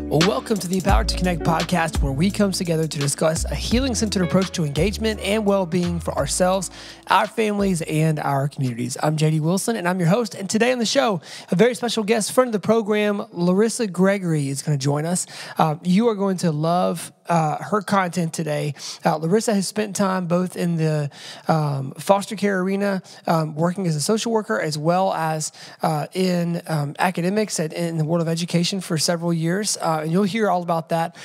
Well, welcome to the Empowered to Connect podcast, where we come together to discuss a healing-centered approach to engagement and well-being for ourselves, our families, and our communities. I'm JD Wilson, and I'm your host. And today on the show, a very special guest, friend of the program, Larissa Gregory, is going to join us. You are going to love her content today. Larissa has spent time both in the foster care arena, working as a social worker, as well as in academics and in the world of education for several years. And you'll hear all about that.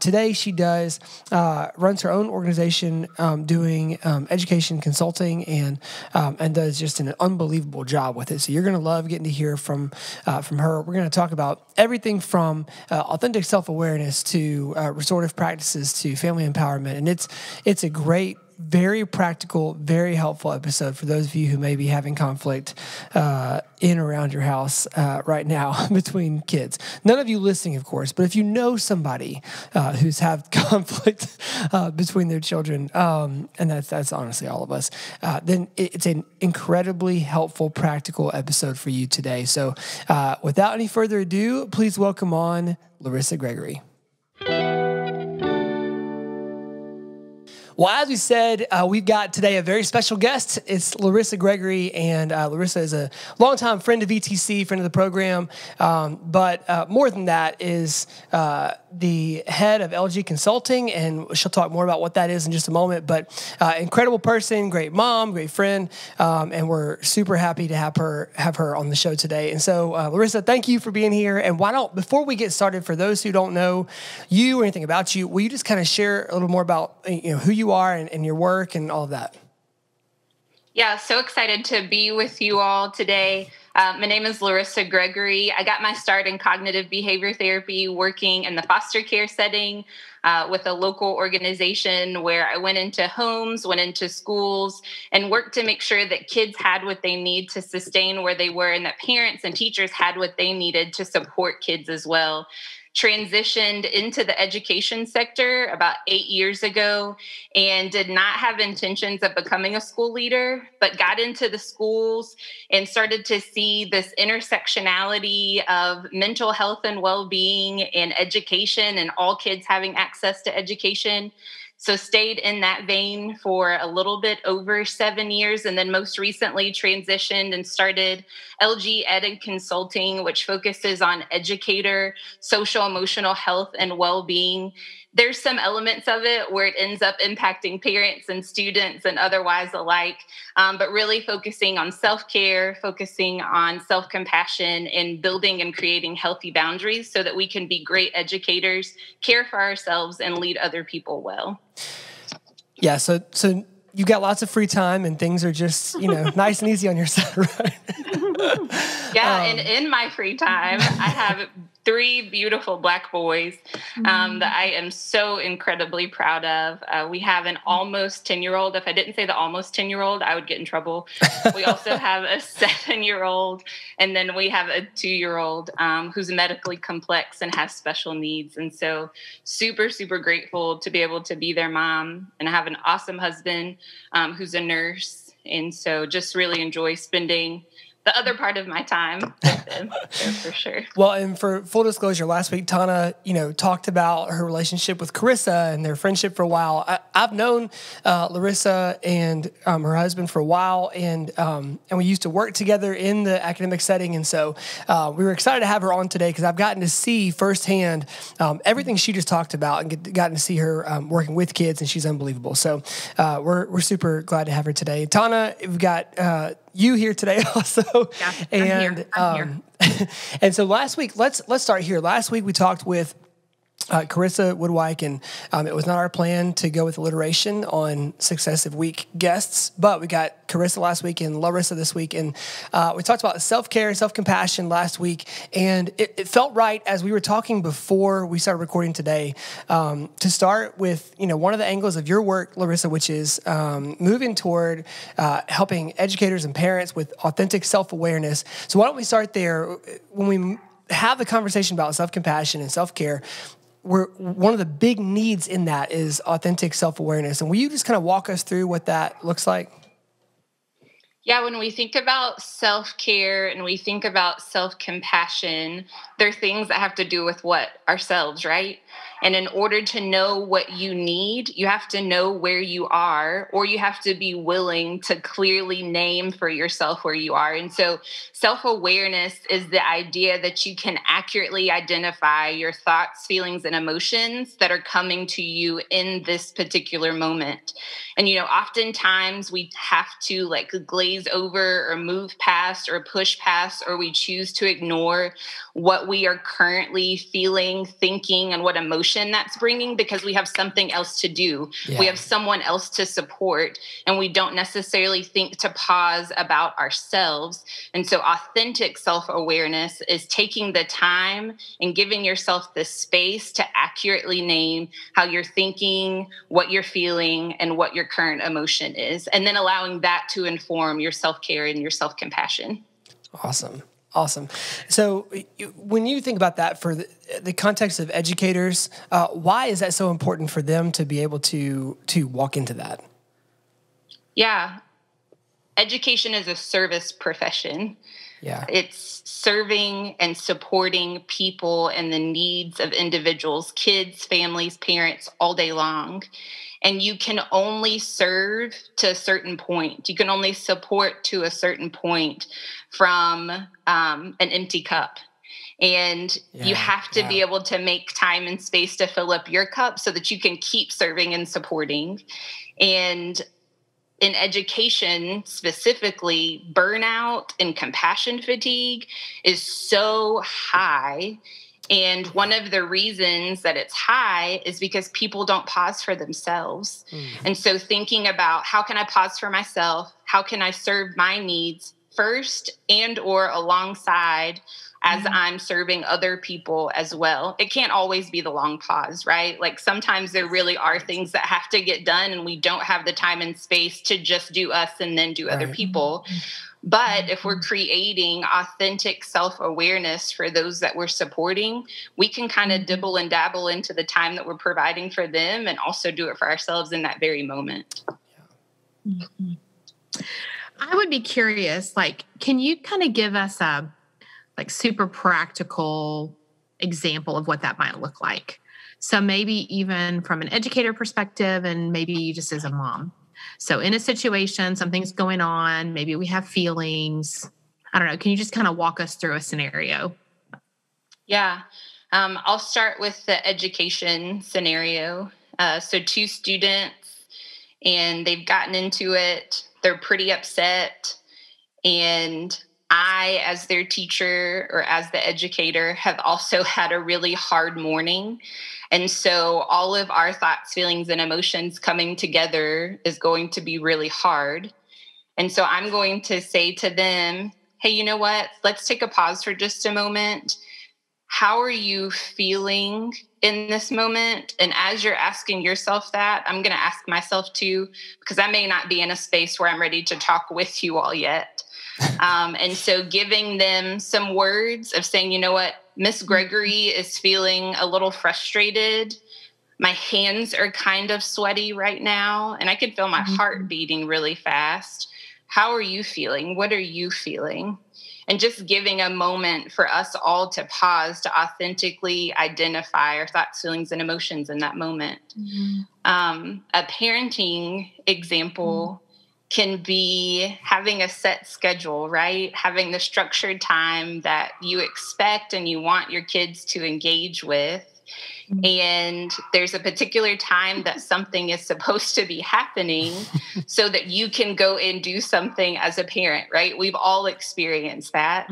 Today, she runs her own organization doing education consulting and does just an unbelievable job with it. So you're going to love getting to hear from her. We're going to talk about everything from authentic self-awareness to restorative practices to family empowerment. And it's a great, very practical, very helpful episode for those of you who may be having conflict in or around your house right now between kids. None of you listening, of course, but if you know somebody who's had conflict between their children, and that's honestly all of us, then it's an incredibly helpful, practical episode for you today. So without any further ado, please welcome on Larissa Gregory. Well, as we said, we've got today a very special guest. It's Larissa Gregory, and Larissa is a longtime friend of ETC, friend of the program, but more than that is the head of LG Consulting, and she'll talk more about what that is in just a moment, but incredible person, great mom, great friend, and we're super happy to have her on the show today. And so, Larissa, thank you for being here, and before we get started, for those who don't know you or anything about you, will you just kind of share a little more about who you are and your work and all of that? Yeah, so excited to be with you all today. My name is Larissa Gregory. I got my start in cognitive behavior therapy working in the foster care setting with a local organization where I went into homes, went into schools, and worked to make sure that kids had what they need to sustain where they were and that parents and teachers had what they needed to support kids as well. Transitioned into the education sector about 8 years ago and did not have intentions of becoming a school leader, but got into the schools and started to see this intersectionality of mental health and well-being and education and all kids having access to education. So stayed in that vein for a little bit over 7 years, and then most recently transitioned and started LG Ed and Consulting, which focuses on educator, social, emotional health, and well-being. There's some elements of it where it ends up impacting parents and students and otherwise alike, but really focusing on self-care, focusing on self-compassion, and building and creating healthy boundaries so that we can be great educators, care for ourselves, and lead other people well. Yeah, so you've got lots of free time and things are just, nice and easy on your side, right? Yeah, and in my free time, I have 3 beautiful Black boys that I am so incredibly proud of. We have an almost 10-year-old. If I didn't say the almost 10-year-old, I would get in trouble. We also have a 7-year-old, and then we have a 2-year-old who's medically complex and has special needs. And so super, super grateful to be able to be their mom. And I have an awesome husband who's a nurse. And so just really enjoy spending the other part of my time with them, so for sure. Well, and for full disclosure, last week, Tana, talked about her relationship with Carissa and their friendship for a while. I've known Larissa and her husband for a while, and we used to work together in the academic setting. And so we were excited to have her on today because I've gotten to see firsthand everything she just talked about and gotten to see her working with kids, and she's unbelievable. So we're super glad to have her today. Tana, we've got you here today also. Yeah, and I'm here. And so last week, let's start here. Last week we talked with Carissa Woodwike, and it was not our plan to go with alliteration on successive week guests, but we got Carissa last week and Larissa this week, and we talked about self-care and self-compassion last week, and it felt right as we were talking before we started recording today to start with one of the angles of your work, Larissa, which is moving toward helping educators and parents with authentic self-awareness. So why don't we start there? When we have the conversation about self-compassion and self-care, one of the big needs in that is authentic self-awareness. And will you just kind of walk us through what that looks like? Yeah, when we think about self-care and we think about self-compassion, there are things that have to do with what? Ourselves, right? And in order to know what you need, you have to know where you are, or you have to be willing to clearly name for yourself where you are. And so self-awareness is the idea that you can accurately identify your thoughts, feelings, and emotions that are coming to you in this particular moment. And, oftentimes we have to like glaze over or move past or push past, or we choose to ignore what we are currently feeling, thinking, and what emotion that's bringing because we have something else to do. Yeah. We have someone else to support, and we don't necessarily think to pause about ourselves. And so authentic self-awareness is taking the time and giving yourself the space to accurately name how you're thinking, what you're feeling, and what your current emotion is, and then allowing that to inform your self-care and your self-compassion. Awesome. So when you think about that for the context of educators, why is that so important for them to be able to walk into that? Yeah. Education is a service profession. Yeah. It's serving and supporting people and the needs of individuals, kids, families, parents, all day long. And you can only serve to a certain point. You can only support to a certain point from an empty cup. And you have to be able to make time and space to fill up your cup so that you can keep serving and supporting. And in education specifically, burnout and compassion fatigue is so high. And one of the reasons that it's high is because people don't pause for themselves. And so thinking about how can I pause for myself? How can I serve my needs first and or alongside as I'm serving other people as well? It can't always be the long pause, right? Like sometimes there really are things that have to get done and we don't have the time and space to just do us and then do other people. But if we're creating authentic self-awareness for those that we're supporting, we can kind of dibble and dabble into the time that we're providing for them and also do it for ourselves in that very moment. I would be curious, like, can you kind of give us a super practical example of what that might look like? So maybe even from an educator perspective and maybe just as a mom. So in a situation, something's going on, maybe we have feelings. I don't know. Can you just kind of walk us through a scenario? Yeah. I'll start with the education scenario. So 2 students, and they've gotten into it. They're pretty upset. And I, as their teacher or as the educator, have also had a really hard morning. And so all of our thoughts, feelings, and emotions coming together is going to be really hard. And so I'm going to say to them, hey, you know what? Let's take a pause for just a moment. How are you feeling in this moment? And as you're asking yourself that, I'm going to ask myself too, because I may not be in a space where I'm ready to talk with you all yet. And so giving them some words of saying, you know what, Miss Gregory is feeling a little frustrated. My hands are kind of sweaty right now, and I can feel my heart beating really fast. How are you feeling? What are you feeling? And just giving a moment for us all to pause to authentically identify our thoughts, feelings, and emotions in that moment. A parenting example can be having a set schedule, right? Having the structured time that you expect and you want your kids to engage with. And there's a particular time that something is supposed to be happening so that you can go and do something as a parent, right? We've all experienced that.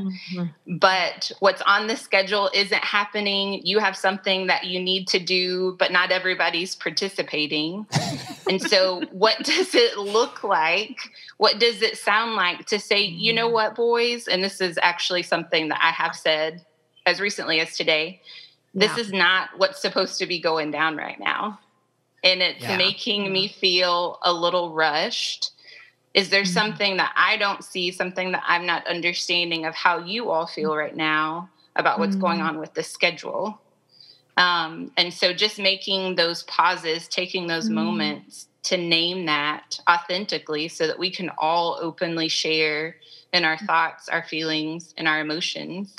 But what's on the schedule isn't happening. You have something that you need to do, but not everybody's participating. And so what does it look like? What does it sound like to say, you know what, boys? And this is actually something that I have said as recently as today. This is not what's supposed to be going down right now. And it's making me feel a little rushed. Is there something that I don't see, something that I'm not understanding of how you all feel right now about what's going on with the schedule? And so just making those pauses, taking those moments to name that authentically so that we can all openly share in our thoughts, our feelings, and our emotions.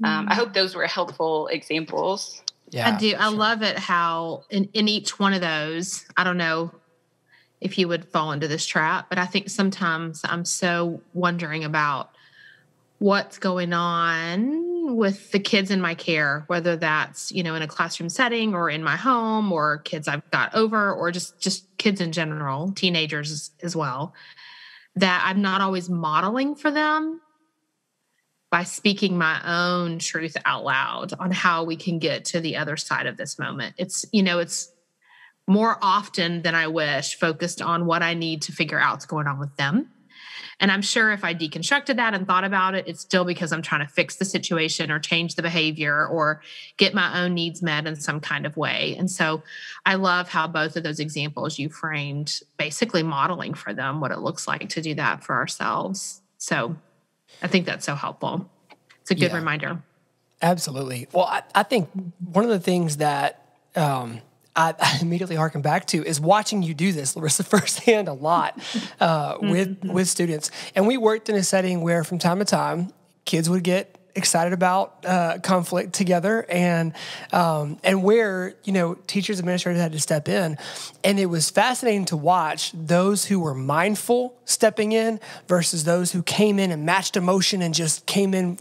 I hope those were helpful examples. Yeah, I do. I love it how in each one of those, I don't know if you would fall into this trap, but I think sometimes I'm so wondering about what's going on with the kids in my care, whether that's, in a classroom setting or in my home or kids I've got over or just kids in general, teenagers as well, that I'm not always modeling for them by speaking my own truth out loud on how we can get to the other side of this moment. It's more often than I wish focused on what I need to figure out what's going on with them. And I'm sure if I deconstructed that and thought about it, it's still because I'm trying to fix the situation or change the behavior or get my own needs met in some kind of way. And so I love how both of those examples you framed basically modeling for them what it looks like to do that for ourselves. So I think that's so helpful. It's a good reminder. Absolutely. Well, I think one of the things that I immediately harken back to is watching you do this, Larissa, firsthand a lot with students. And we worked in a setting where from time to time, kids would get excited about conflict together and where, teachers, administrators had to step in. And it was fascinating to watch those who were mindful stepping in versus those who came in and matched emotion and just came in,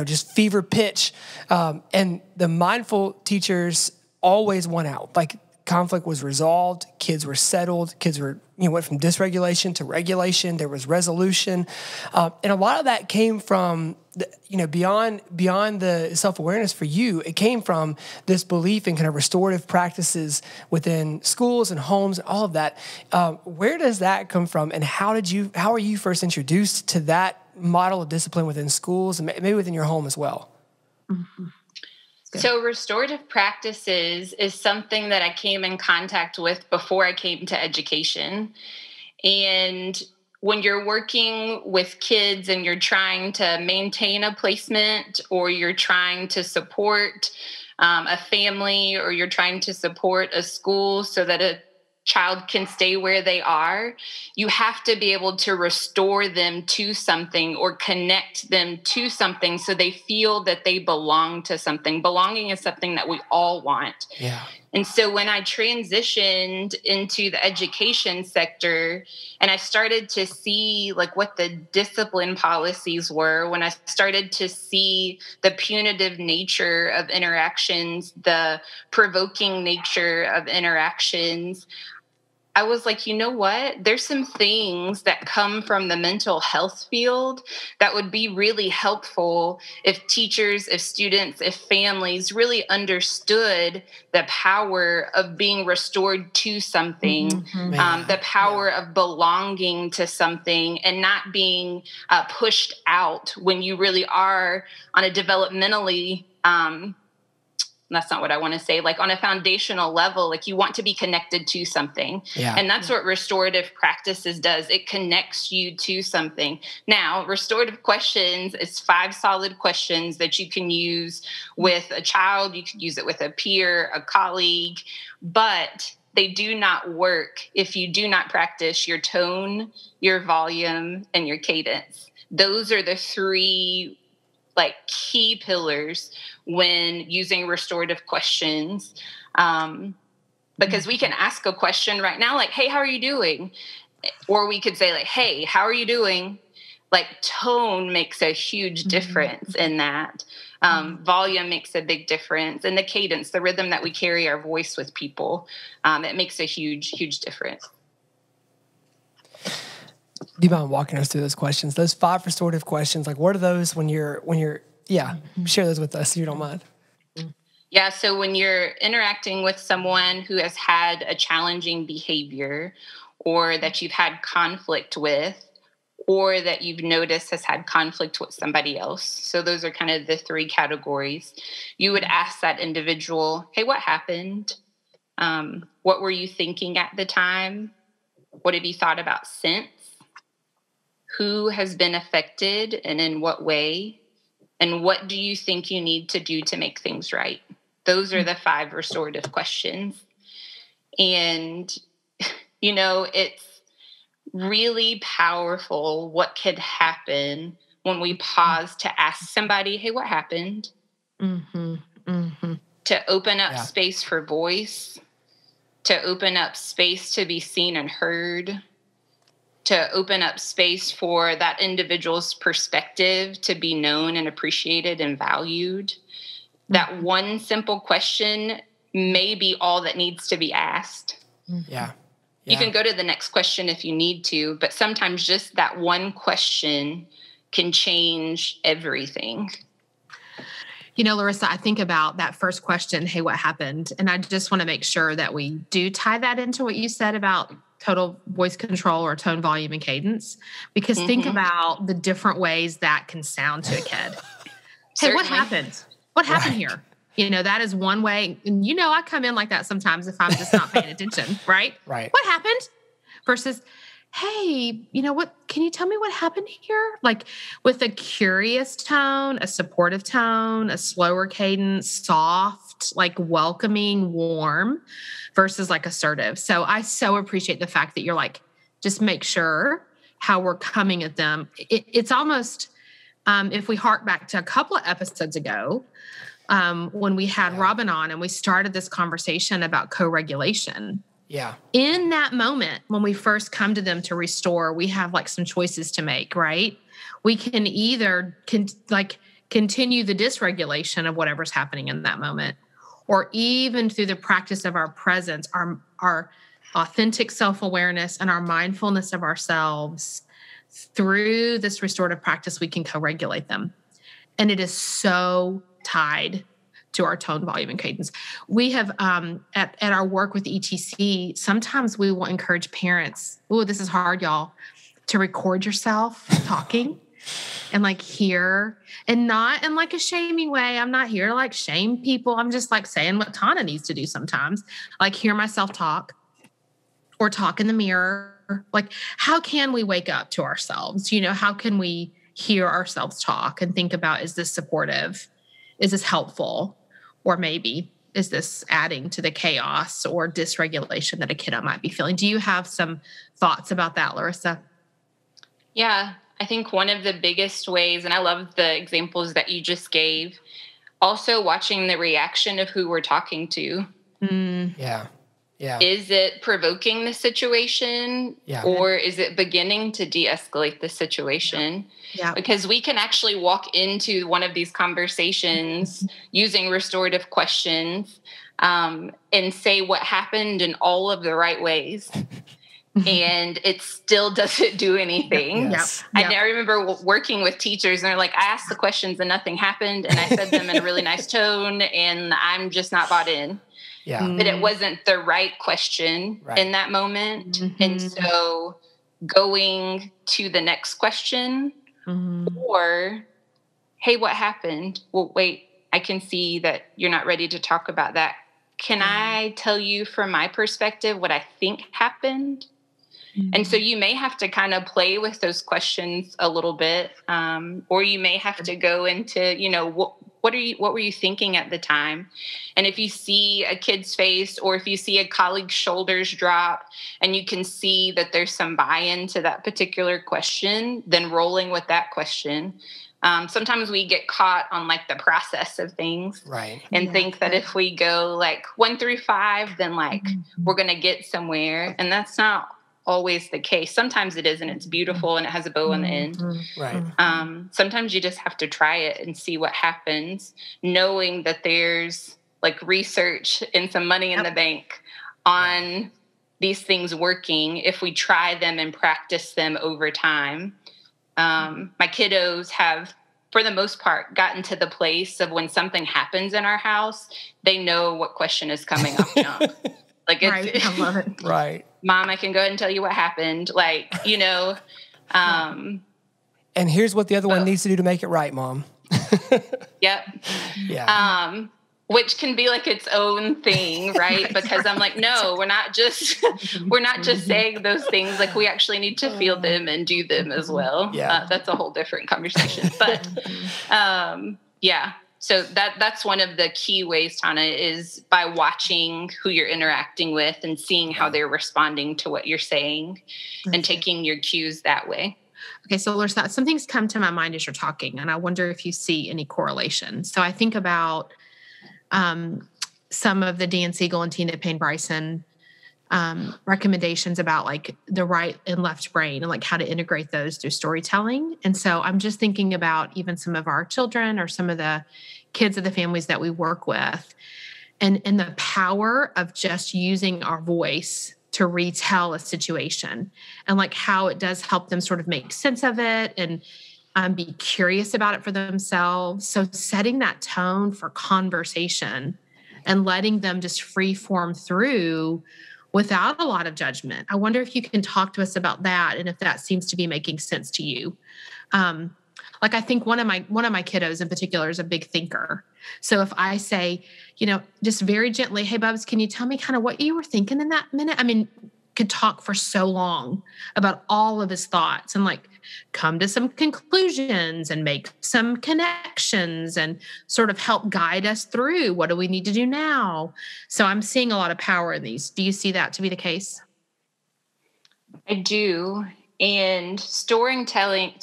just fever pitch. And the mindful teachers always won out. Like conflict was resolved, kids were settled, kids were, went from dysregulation to regulation, there was resolution. And a lot of that came from, beyond the self-awareness for you, it came from this belief in kind of restorative practices within schools and homes and all of that. Where does that come from? And how are you first introduced to that model of discipline within schools and maybe within your home as well? Mm-hmm. So restorative practices is something that I came in contact with before I came to education. And when you're working with kids and you're trying to maintain a placement or you're trying to support a family or you're trying to support a school so that a child can stay where they are, you have to be able to restore them to something or connect them to something so they feel that they belong to something. Belonging is something that we all want. Yeah. And so when I transitioned into the education sector and I started to see like what the discipline policies were, when I started to see the punitive nature of interactions, the provoking nature of interactions, I was like, you know what? There's some things that come from the mental health field that would be really helpful if teachers, if students, if families really understood the power of being restored to something, the power of belonging to something and not being pushed out when you really are on a developmentally that's not what I want to say, like on a foundational level, like you want to be connected to something. Yeah. And that's what restorative practices does. It connects you to something. Now, restorative questions is 5 solid questions that you can use with a child. You can use it with a peer, a colleague, but they do not work if you do not practice your tone, your volume, and your cadence. Those are the 3 key pillars when using restorative questions. Because we can ask a question right now, like, hey, how are you doing? Or we could say like, hey, how are you doing? Like tone makes a huge difference in that. Volume makes a big difference. And the cadence, the rhythm that we carry our voice with people, it makes a huge, huge difference. Do you mind walking us through those questions? Those 5 restorative questions, like what are those when you're share those with us if you don't mind. Yeah, so when you're interacting with someone who has had a challenging behavior or that you've had conflict with or that you've noticed has had conflict with somebody else. So those are kind of the 3 categories. You would ask that individual, hey, what happened? What were you thinking at the time? What have you thought about since? Who has been affected and in what way? And what do you think you need to do to make things right? Those are the 5 restorative questions. And, it's really powerful what could happen when we pause to ask somebody, hey, what happened? Mm-hmm. Mm-hmm. To open up space for voice, to open up space to be seen and heard, to open up space for that individual's perspective to be known and appreciated and valued. That one simple question may be all that needs to be asked. Yeah. You can go to the next question if you need to, but sometimes just that one question can change everything. Larissa, I think about that first question, hey, what happened? And I just want to make sure that we do tie that into what you said about total voice control or tone, volume, and cadence. Because think about the different ways that can sound to a kid. Hey, what happened? What happened here? That is one way. And I come in like that sometimes if I'm just not paying attention, right? Right. What happened? Versus, hey, what, can you tell me what happened here? Like with a curious tone, a supportive tone, a slower cadence, soft, like welcoming, warm versus like assertive. So I so appreciate the fact that you're like, just make sure how we're coming at them. It's almost, if we hark back to a couple of episodes ago, when we had Robin on and we started this conversation about co-regulation. Yeah. In that moment, when we first come to them to restore, we have like some choices to make, right? We can either continue the dysregulation of whatever's happening in that moment, or even through the practice of our presence, our authentic self-awareness and our mindfulness of ourselves, through this restorative practice, we can co-regulate them. And it is so tied to our tone, volume, and cadence. We have, at our work with ETC, sometimes we will encourage parents, this is hard, y'all, to record yourself talking and like hear, and not in like a shaming way. I'm not here to like shame people. I'm just like saying what Tana needs to do sometimes, like hear myself talk or talk in the mirror. Like, how can we wake up to ourselves? How can we hear ourselves talk and think about, is this supportive? Is this helpful? Or maybe, is this adding to the chaos or dysregulation that a kiddo might be feeling? Do you have some thoughts about that, Larissa? Yeah, I think one of the biggest ways, and I love the examples that you just gave, also watching the reaction of who we're talking to. Yeah. Yeah. Is it provoking the situation, or is it beginning to de-escalate the situation? Yeah. Because we can actually walk into one of these conversations using restorative questions and say what happened in all of the right ways. And it still doesn't do anything. Yes. I remember working with teachers and they're like, I asked the questions and nothing happened. And I said them in a really nice tone and I'm just not bought in. Yeah. That it wasn't the right question in that moment. And so going to the next question or, hey, what happened? Well, wait, I can see that you're not ready to talk about that. Can I tell you from my perspective what I think happened? And so you may have to kind of play with those questions a little bit, or you may have to go into, what were you thinking at the time? And if you see a kid's face or if you see a colleague's shoulders drop and you can see that there's some buy-in to that particular question, then rolling with that question. Sometimes we get caught on like the process of things and think that if we go like 1 through 5, then like we're going to get somewhere. And that's not always the case. Sometimes it is, and it's beautiful and it has a bow on the end. Right. Sometimes you just have to try it and see what happens, knowing that there's like research and some money in the bank on these things working if we try them and practice them over time. My kiddos have, for the most part, gotten to the place of when something happens in our house, they know what question is coming off jump. Like it's, I love it. Right. Mom, I can go ahead and tell you what happened. Like, And here's what the other one needs to do to make it right, Mom. Yep. Yeah. Which can be like its own thing, right? Because I'm like, no, we're not just saying those things. Like we actually need to feel them and do them as well. Yeah. That's a whole different conversation. But So that's one of the key ways, Tana, is by watching who you're interacting with and seeing how they're responding to what you're saying and taking your cues that way. Okay, so Larissa, something's come to my mind as you're talking, and I wonder if you see any correlation. So I think about some of the Dan Siegel and Tina Payne Bryson recommendations about like the right and left brain and like how to integrate those through storytelling. And so I'm just thinking about even some of our children or some of the kids of the families that we work with and the power of just using our voice to retell a situation and like how it does help them sort of make sense of it and be curious about it for themselves. So setting that tone for conversation and letting them just free form through without a lot of judgment. I wonder if you can talk to us about that and if that seems to be making sense to you. Like I think one of my kiddos in particular is a big thinker. So if I say, just very gently, hey, Bubs, can you tell me kind of what you were thinking in that minute? I mean, could talk for so long about all of his thoughts and like come to some conclusions and make some connections and sort of help guide us through what do we need to do now. So I'm seeing a lot of power in these. Do you see that to be the case? I do. And storytelling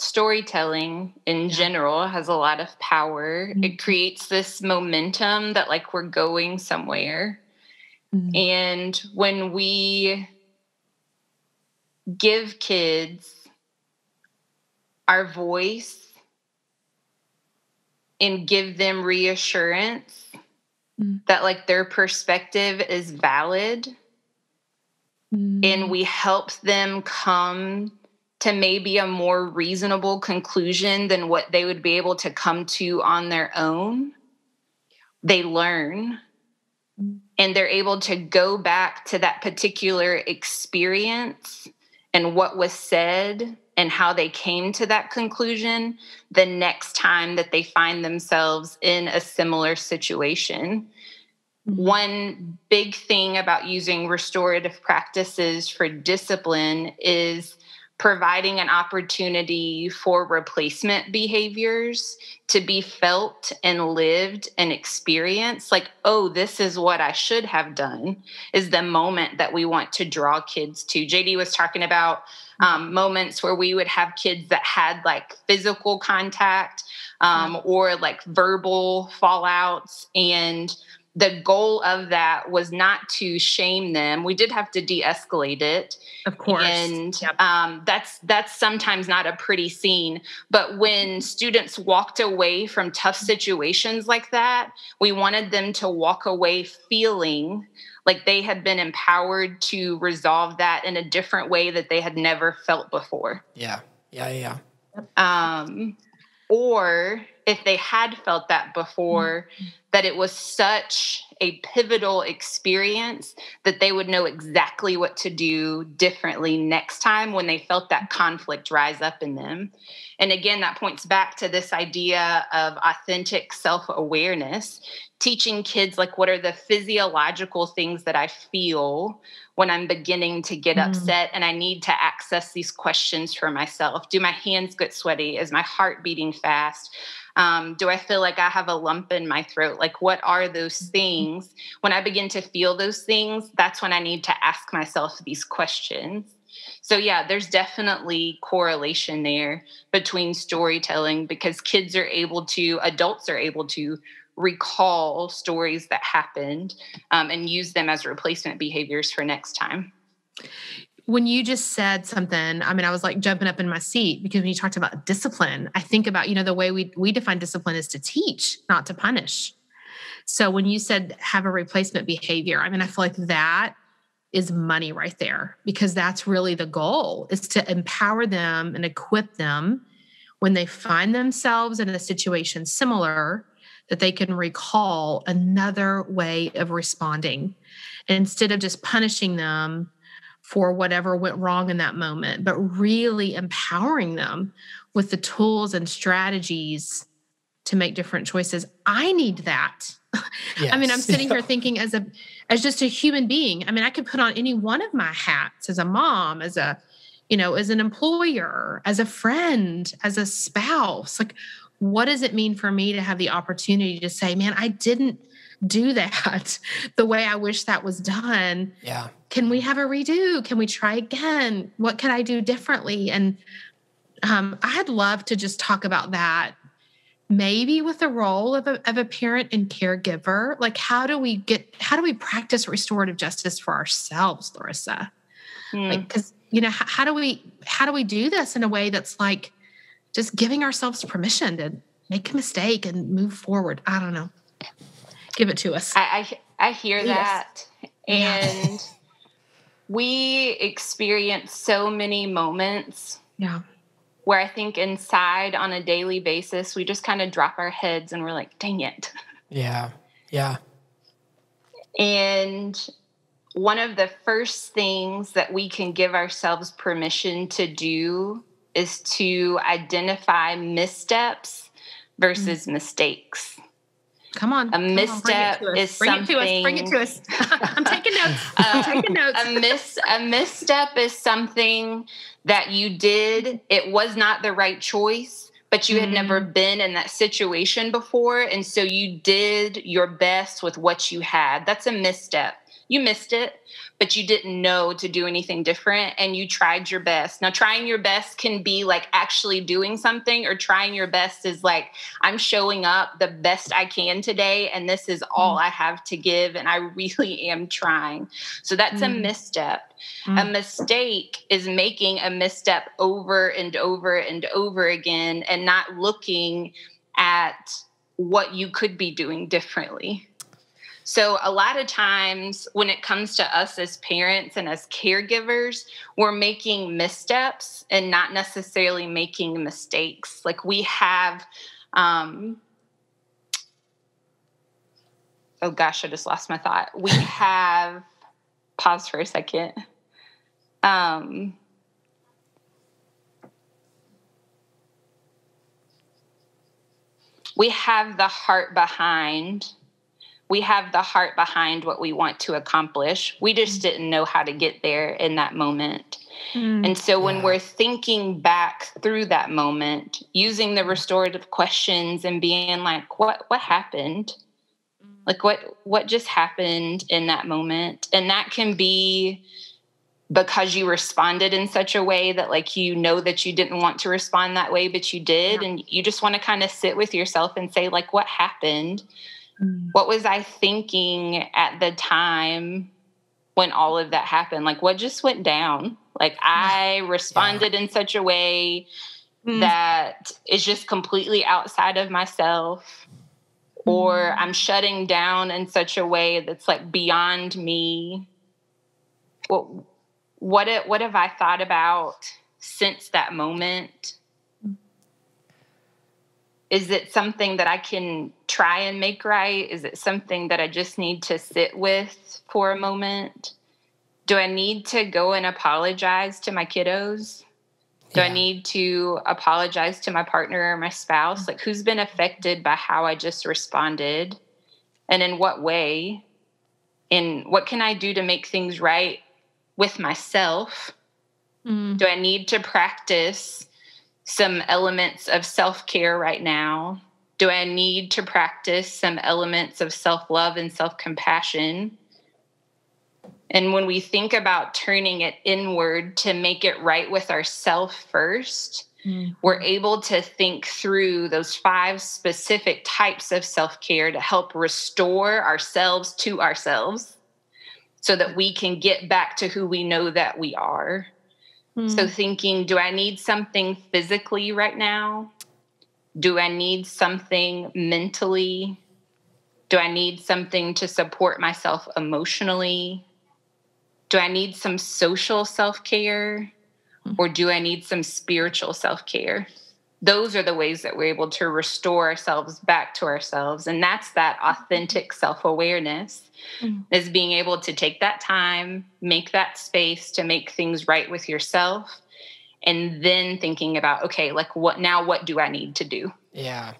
in general has a lot of power. Mm-hmm. It creates this momentum that like we're going somewhere. Mm-hmm. And when we give kids our voice and give them reassurance that like their perspective is valid, and we help them come to maybe a more reasonable conclusion than what they would be able to come to on their own, they learn. And they're able to go back to that particular experience and what was said and how they came to that conclusion the next time that they find themselves in a similar situation. Mm-hmm. One big thing about using restorative practices for discipline is providing an opportunity for replacement behaviors to be felt and lived and experienced. Like, oh, this is what I should have done, is the moment that we want to draw kids to. JD was talking about moments where we would have kids that had like physical contact or like verbal fallouts, and the goal of that was not to shame them. We did have to de-escalate it. Of course. And that's sometimes not a pretty scene. But when students walked away from tough situations like that, we wanted them to walk away feeling like they had been empowered to resolve that in a different way that they had never felt before. Yeah. Or if they had felt that before, that it was such a pivotal experience that they would know exactly what to do differently next time when they felt that conflict rise up in them. And again, that points back to this idea of authentic self-awareness, teaching kids like what are the physiological things that I feel when I'm beginning to get upset and I need to access these questions for myself. Do my hands get sweaty? Is my heart beating fast? Do I feel like I have a lump in my throat? Like, what are those things? When I begin to feel those things, that's when I need to ask myself these questions. So yeah, there's definitely correlation there between storytelling, because adults are able to recall stories that happened and use them as replacement behaviors for next time. When you just said something, I mean, I was like jumping up in my seat, because when you talked about discipline, I think about, the way we define discipline is to teach, not to punish. So when you said have a replacement behavior, I mean, I feel like that is money right there, because that's really the goal, is to empower them and equip them when they find themselves in a situation similar, that they can recall another way of responding, and instead of just punishing them for whatever went wrong in that moment, but really empowering them with the tools and strategies to make different choices. I need that. Yes. I mean, I'm sitting here thinking as just a human being. I mean, I could put on any one of my hats as a mom, as an employer, as a friend, as a spouse. Like, what does it mean for me to have the opportunity to say, man, I didn't do that the way I wish that was done. Yeah. Can we have a redo? Can we try again? What can I do differently? And I'd love to just talk about that, maybe with the role of a parent and caregiver. Like, how do we practice restorative justice for ourselves, Larissa? Like, because, how do we do this in a way that's like just giving ourselves permission to make a mistake and move forward? I don't know. Give it to us. I hear that. And we experience so many moments where I think inside on a daily basis, we just kind of drop our heads and we're like, dang it. Yeah. Yeah. And one of the first things that we can give ourselves permission to do is to identify missteps versus mistakes. Come on. A misstep is something. Bring it to us. I'm taking notes. A misstep is something that you did. It was not the right choice, but you had never been in that situation before. And so you did your best with what you had. That's a misstep. You missed it, but you didn't know to do anything different, and you tried your best. Now, trying your best can be like actually doing something, or trying your best is like, I'm showing up the best I can today, and this is all I have to give, and I really am trying. So that's a misstep. A mistake is making a misstep over and over and over again and not looking at what you could be doing differently. So a lot of times when it comes to us as parents and as caregivers, we're making missteps and not necessarily making mistakes. Like we have, oh gosh, I just lost my thought. We have, pause for a second. We have the heart behind what we want to accomplish. We just didn't know how to get there in that moment. And so when we're thinking back through that moment, using the restorative questions and being like, what happened? Like what just happened in that moment? And that can be because you responded in such a way that like, that you didn't want to respond that way, but you did. And you just want to kind of sit with yourself and say like, what happened? What was I thinking at the time when all of that happened? Like, what just went down? Like, I responded in such a way that is just completely outside of myself, or I'm shutting down in such a way that's like beyond me. What have I thought about since that moment? Is it something that I can try and make right? Is it something that I just need to sit with for a moment? Do I need to go and apologize to my kiddos? Do I need to apologize to my partner or my spouse? Like, who's been affected by how I just responded? And in what way? And what can I do to make things right with myself? Do I need to practice some elements of self-care right now? Do I need to practice some elements of self-love and self-compassion? And when we think about turning it inward to make it right with ourselves first, we're able to think through those 5 specific types of self-care to help restore ourselves to ourselves so that we can get back to who we know that we are. So thinking, do I need something physically right now? Do I need something mentally? Do I need something to support myself emotionally? Do I need some social self-care? Or do I need some spiritual self-care? Those are the ways that we're able to restore ourselves back to ourselves. And that's that authentic self-awareness, is being able to take that time, make that space to make things right with yourself, and then thinking about, okay, like what do I need to do? Yeah.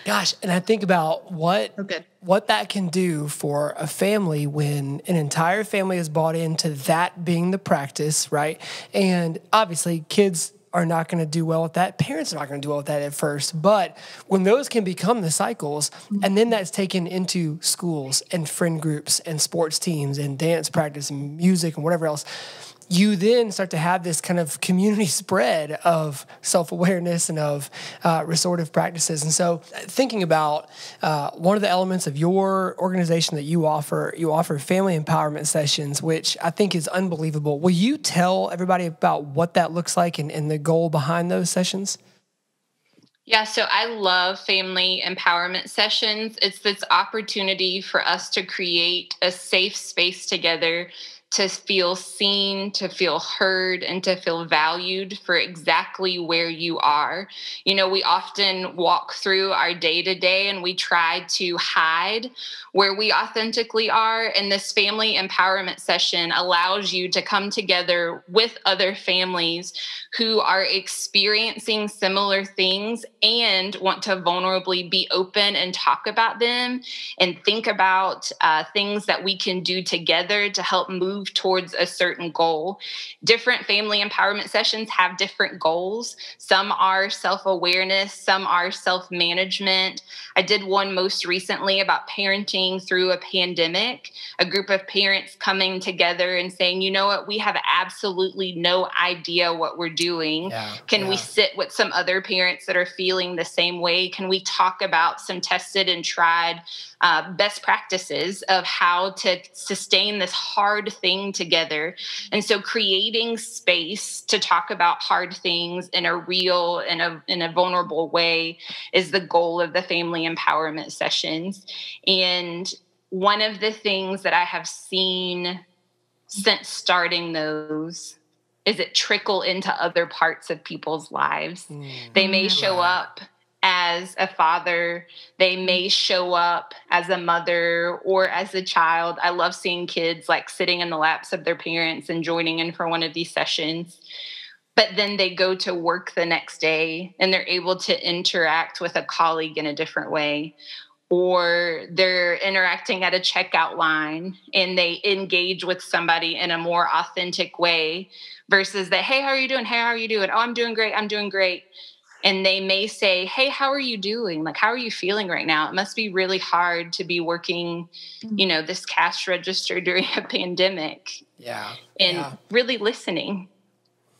Gosh, and I think about what that can do for a family when an entire family is bought into that being the practice, right? And obviously kids are not going to do well with that. Parents are not going to do well with that at first. But when those can become the cycles, and then that's taken into schools and friend groups and sports teams and dance practice and music and whatever else, you then start to have this kind of community spread of self-awareness and of restorative practices. And so thinking about one of the elements of your organization that you offer family empowerment sessions, which I think is unbelievable. Will you tell everybody about what that looks like and the goal behind those sessions? Yeah, so I love family empowerment sessions. It's this opportunity for us to create a safe space together to feel seen, to feel heard, and to feel valued for exactly where you are. You know, we often walk through our day to day and we try to hide where we authentically are. And this family empowerment session allows you to come together with other families who are experiencing similar things and want to vulnerably be open and talk about them and think about things that we can do together to help move towards a certain goal. Different family empowerment sessions have different goals. Some are self-awareness, some are self-management. I did one most recently about parenting through a pandemic, a group of parents coming together and saying, you know what, we have absolutely no idea what we're doing. Can we sit with some other parents that are feeling the same way? Can we talk about some tested and tried best practices of how to sustain this hard thing together? And so creating space to talk about hard things in a real, in a vulnerable way is the goal of the family empowerment sessions. And one of the things that I have seen since starting those is it trickle into other parts of people's lives. They may show up as a father, they may show up as a mother or as a child. I love seeing kids like sitting in the laps of their parents and joining in for one of these sessions. But then they go to work the next day and they're able to interact with a colleague in a different way. Or they're interacting at a checkout line and they engage with somebody in a more authentic way versus that, hey, how are you doing? Hey, how are you doing? Oh, I'm doing great. I'm doing great. And they may say, hey, how are you doing? Like, how are you feeling right now? It must be really hard to be working, you know, this cash register during a pandemic. And really listening,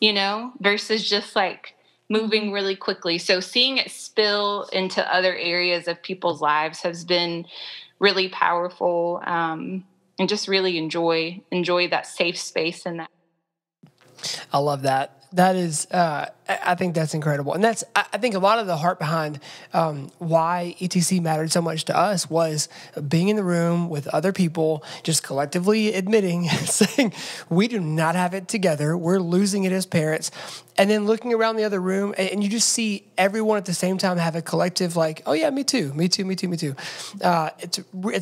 you know, versus just like moving really quickly. So seeing it spill into other areas of people's lives has been really powerful, and just really enjoy that safe space and that. I love that. That is, I think that's incredible. And that's, I think a lot of the heart behind why ETC mattered so much to us was being in the room with other people, just collectively admitting, saying, we do not have it together. We're losing it as parents. And then looking around the other room and you just see everyone at the same time have a collective like, oh yeah, me too. It's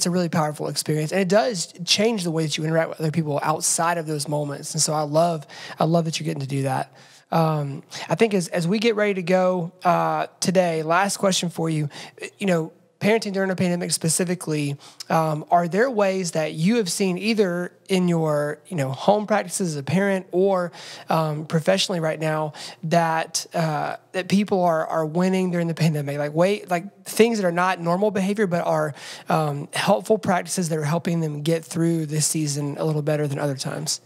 a really powerful experience. And it does change the way that you interact with other people outside of those moments. And so I love that you're getting to do that. I think as we get ready to go today, last question for you, you know, parenting during a pandemic specifically, are there ways that you have seen either in your, you know, home practices as a parent or professionally right now that that people are winning during the pandemic, like things that are not normal behavior but are helpful practices that are helping them get through this season a little better than other times?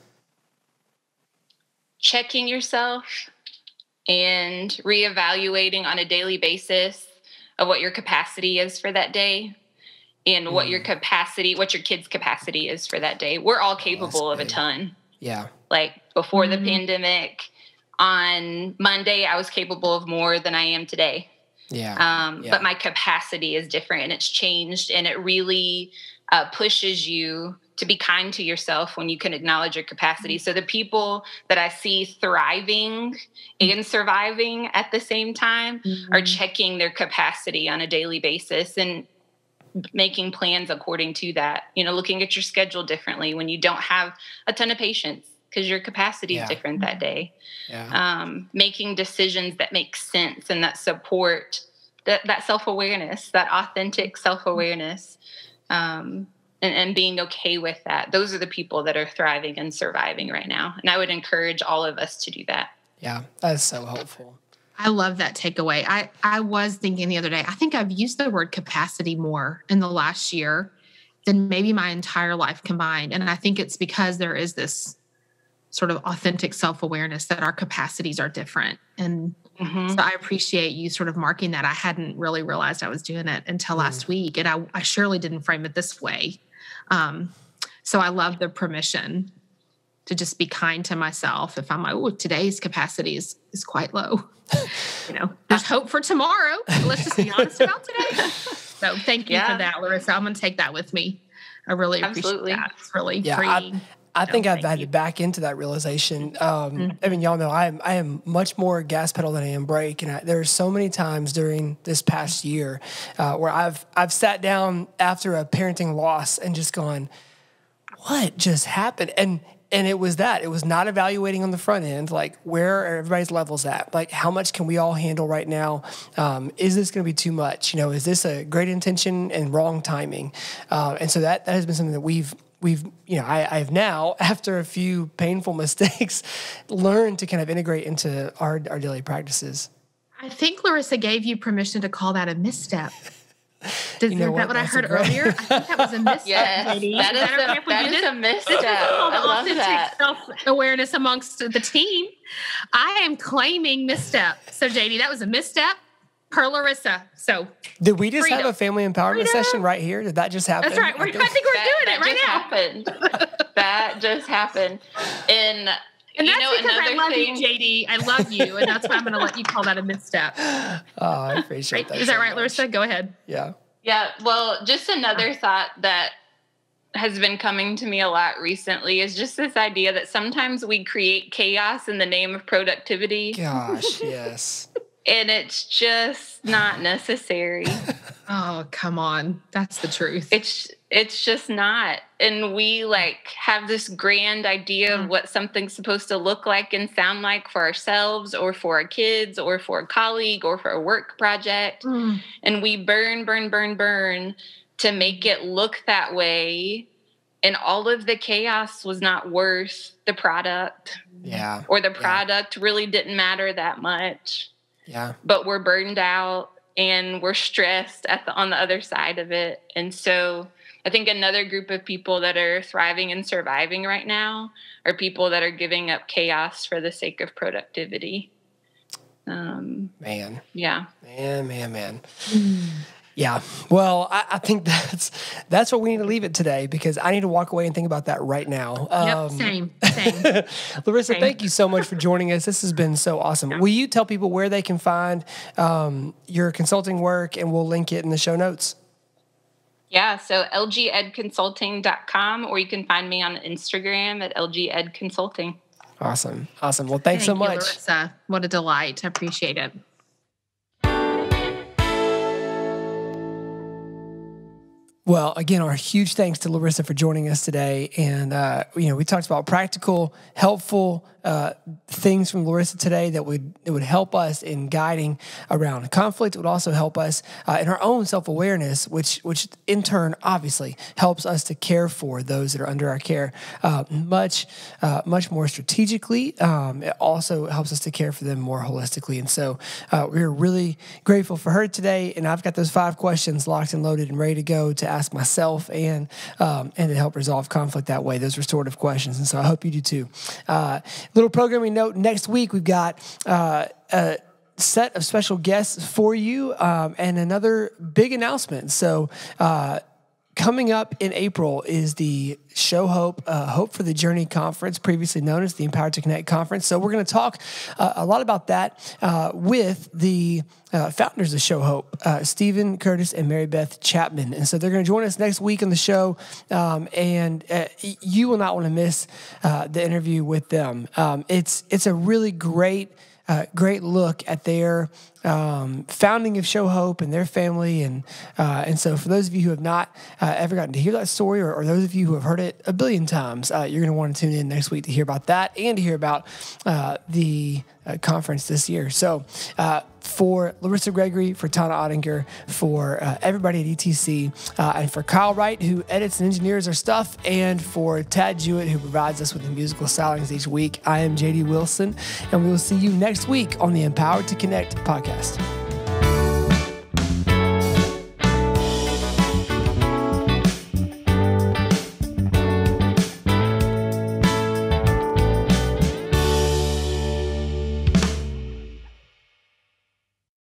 Checking yourself and reevaluating on a daily basis of what your capacity is for that day and what your kid's capacity is for that day. We're all capable of a ton. Yeah. Like before the pandemic, on Monday, I was capable of more than I am today. But my capacity is different and it's changed, and it really pushes you to be kind to yourself when you can acknowledge your capacity. So the people that I see thriving and surviving at the same time are checking their capacity on a daily basis and making plans according to that. You know, looking at your schedule differently when you don't have a ton of patience because your capacity is different that day. Making decisions that make sense and that support that self-awareness, that authentic self-awareness. And being okay with that. Those are the people that are thriving and surviving right now. And I would encourage all of us to do that. Yeah, that's so helpful. I love that takeaway. I was thinking the other day, I think I've used the word capacity more in the last year than maybe my entire life combined. And I think it's because there is this sort of authentic self-awareness that our capacities are different. And so I appreciate you sort of marking that. I hadn't really realized I was doing it until last week. And I surely didn't frame it this way. So I love the permission to just be kind to myself if I'm like, oh, today's capacity is quite low. There's hope for tomorrow. Let's just be honest about today. So thank you for that, Larissa. I'm going to take that with me. I really appreciate that. It's really freeing. I think I've had to back into that realization. I mean, y'all know I am much more gas pedal than I am brake, and there's so many times during this past year where I've sat down after a parenting loss and just gone, what just happened? And it was that. It was not evaluating on the front end, like where are everybody's levels at? Like how much can we all handle right now? Is this going to be too much? Is this a great intention and wrong timing? And so that has been something that I've now, after a few painful mistakes, learned to kind of integrate into our daily practices. I think Larissa gave you permission to call that a misstep. Is that what I heard earlier? I think that was a misstep. Yes, that is a misstep. I love that. Self-awareness amongst the team. I am claiming misstep. So, JD, that was a misstep per Larissa. So, did we just have a family empowerment session right here? Did that just happen? That's right. I think we're doing it right now. Happened. That just happened. And that's because I love you, JD. I love you, and that's why I'm going to let you call that a misstep. Oh, I appreciate that. Is that right, Larissa? Go ahead. Yeah. Yeah. Well, just another thought that has been coming to me a lot recently is just this idea that sometimes we create chaos in the name of productivity. Gosh, yes. And it's just not necessary. Oh, come on. That's the truth. It's just not. And we have this grand idea of what something's supposed to look like and sound like for ourselves or for our kids or for a colleague or for a work project. And we burn to make it look that way. And all of the chaos was not worth the product. Yeah. Or the product really didn't matter that much. Yeah. But we're burned out and we're stressed on the other side of it. And so I think another group of people that are thriving and surviving right now are people that are giving up chaos for the sake of productivity. Man. Yeah. Man. Yeah. Well, I think that's what we need to leave it today, because I need to walk away and think about that right now. Yep, same. Larissa, thank you so much for joining us. This has been so awesome. Will you tell people where they can find your consulting work, and we'll link it in the show notes? Yeah, so lgedconsulting.com, or you can find me on Instagram at lgedconsulting. Awesome. Well, thanks so much. Larissa. What a delight. I appreciate it. Well, again, our huge thanks to Larissa for joining us today. And, we talked about practical, helpful things from Larissa today that would help us in guiding around conflict. It would also help us in our own self-awareness, which in turn, obviously, helps us to care for those that are under our care much more strategically. It also helps us to care for them more holistically. And so we're really grateful for her today. And I've got those 5 questions locked and loaded and ready to go to ask myself and to help resolve conflict that way, those restorative questions. And so I hope you do too. Little programming note, next week we've got a set of special guests for you and another big announcement. So coming up in April is the Show Hope, Hope for the Journey Conference, previously known as the Empowered to Connect Conference. So we're going to talk a lot about that with the founders of Show Hope, Stephen Curtis and Mary Beth Chapman. And so they're going to join us next week on the show, and you will not want to miss the interview with them. It's a really great look at their founding of Show Hope and their family. And so for those of you who have not ever gotten to hear that story, or those of you who have heard it a billion times, you're going to want to tune in next week to hear about that and to hear about the conference this year. So for Larissa Gregory, for Tana Ottinger, for everybody at ETC, and for Kyle Wright, who edits and engineers our stuff, and for Tad Jewett, who provides us with the musical stylings each week, I am JD Wilson, and we will see you next week on the Empowered to Connect podcast.